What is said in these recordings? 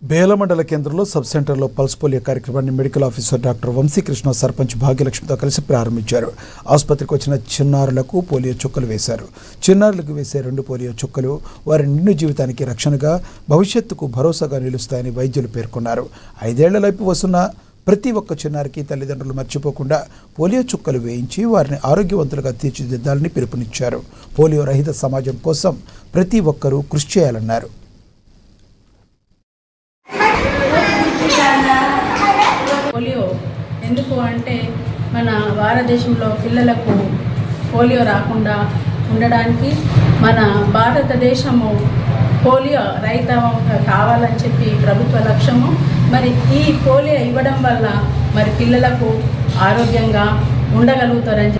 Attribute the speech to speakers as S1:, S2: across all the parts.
S1: బేల మండల కేంద్రంలో సబ్ సెంటర్లో పల్స్ పోలియో కార్యక్రమాన్ని medical officer doctor Vamsikrishna sarpanch భాగ్యలక్ష్మితో కలిసి ప్రారంభించారు. ఆసుపత్రికి వచ్చిన చిన్నారులకు పోలియో చుక్కలు వేశారు. చిన్నారులకు వేసే 2 పోలియో చుక్కలు వారి నిండు జీవితానికి రక్షణగా, భవిష్యత్తుకు భరోసాగా నిలుస్తాయని వైద్యులు పేర్కొన్నారు. 5 ఏళ్లలోపు వస్తున్న ప్రతి ఒక్క చిన్నారికి తల్లిదండ్రులు మర్చిపోకుండా పోలియో చుక్కలు వేయించి వారిని ఆరోగ్యవంతులుగా తీర్చిదిద్దాలని పిలుపునిచ్చారు. పోలియో రహిత సమాజం కోసం ప్రతి ఒక్కరూ కృషి చేయాలన్నారు.
S2: పోలియో ఎందుకు అంటే మన భారతదేశంలో పిల్లలకు పోలియో రాకుండా ఉండడానికి మన భారతదేశము పోలియో రహిత కావాలని చెప్పి ప్రభుత్వ లక్ష్యము. మరి ఈ పోలియో ఇవ్వడం వల్ల మరి పిల్లలకు ఆరోగ్యంగా ఉండగలుగుతారని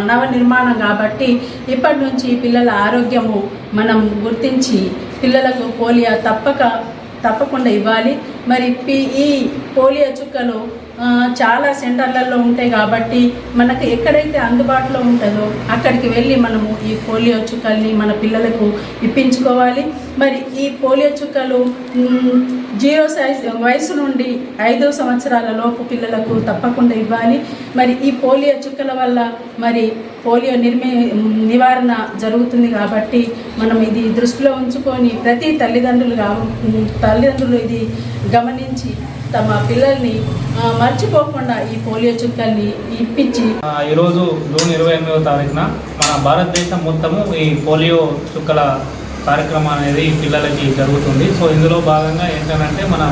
S2: నవనిర్మాణం కాబట్టి ఇప్పటి నుంచి పిల్లల ఆరోగ్యము మనం గుర్తించి పిల్లలకు పోలియో తప్పకుండా ఇవ్వాలి. మరి ఈ పోలియో చుక్కలు చాలా సెంటర్లలో ఉంటాయి కాబట్టి మనకు ఎక్కడైతే అందుబాటులో ఉంటుందో అక్కడికి వెళ్ళి మనము ఈ పోలియో చుక్కల్ని మన పిల్లలకు ఇప్పించుకోవాలి. మరి ఈ పోలియో చుక్కలు 0 వయసు నుండి 5 సంవత్సరాల లోపు పిల్లలకు తప్పకుండా ఇవ్వాలి. మరి ఈ పోలియో చుక్కల వల్ల మరి పోలియో నివారణ జరుగుతుంది కాబట్టి మనం ఇది దృష్టిలో ఉంచుకొని ప్రతి తల్లిదండ్రులు ఇది గమనించి తమ పిల్లల్ని మర్చిపోకుండా ఈ పోలియో చుక్కల్ని ఇప్పించి
S3: ఈరోజు జూన్ 28వ తారీఖున మన భారతదేశం మొత్తము ఈ పోలియో చుక్కల కార్యక్రమం అనేది పిల్లలకి జరుగుతుంది. సో ఇందులో భాగంగా ఏంటంటే మనం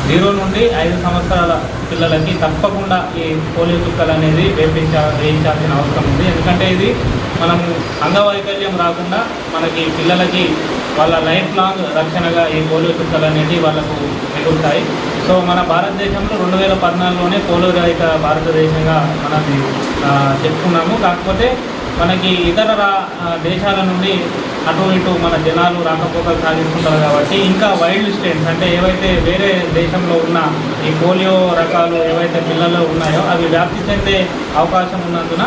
S3: 0 నుండి 5 సంవత్సరాల పిల్లలకి తప్పకుండా ఈ పోలియో చుక్కలు అనేది వేయించాల్సిన అవసరం ఉంది. ఎందుకంటే ఇది మనము అంగవైకల్యం రాకుండా మనకి పిల్లలకి వాళ్ళ లైఫ్ లాంగ్ రక్షణగా ఈ పోలియో చుక్కలు అనేది వాళ్ళకు మిగులుతాయి. సో మన భారతదేశంలో 2014లోనే పోలియో రహిత భారతదేశంగా మనది చెప్పుకున్నాము. కాకపోతే మనకి ఇతర దేశాల నుండి అటు ఇటు మన జనాలు రాకపోకలు సాగిస్తుంటారు కాబట్టి ఇంకా వైల్డ్ స్ట్రెయిన్స్ అంటే ఏవైతే వేరే దేశంలో ఉన్న ఈ పోలియో రకాలు ఏవైతే పిల్లల్లో ఉన్నాయో అవి వ్యాప్తి చెందే అవకాశం ఉన్నందున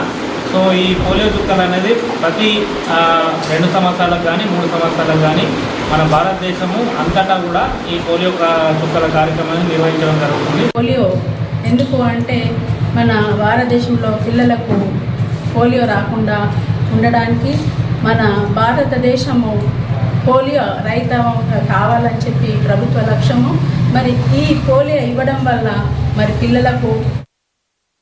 S3: సో ఈ పోలియో చుక్కలు అనేది ప్రతి 2 సంవత్సరాలకు కానీ 3 సంవత్సరాలకు కానీ మన భారతదేశము అంతటా కూడా ఈ పోలియో చుక్కల కార్యక్రమాన్ని నిర్వహించడం జరుగుతుంది.
S2: పోలియో ఎందుకు అంటే మన భారతదేశంలో పిల్లలకు పోలియో రాకుండా ఉండడానికి మన భారతదేశము పోలియో రహిత కావాలని చెప్పి ప్రభుత్వ లక్ష్యము. మరి ఈ పోలియో ఇవ్వడం వల్ల మరి పిల్లలకు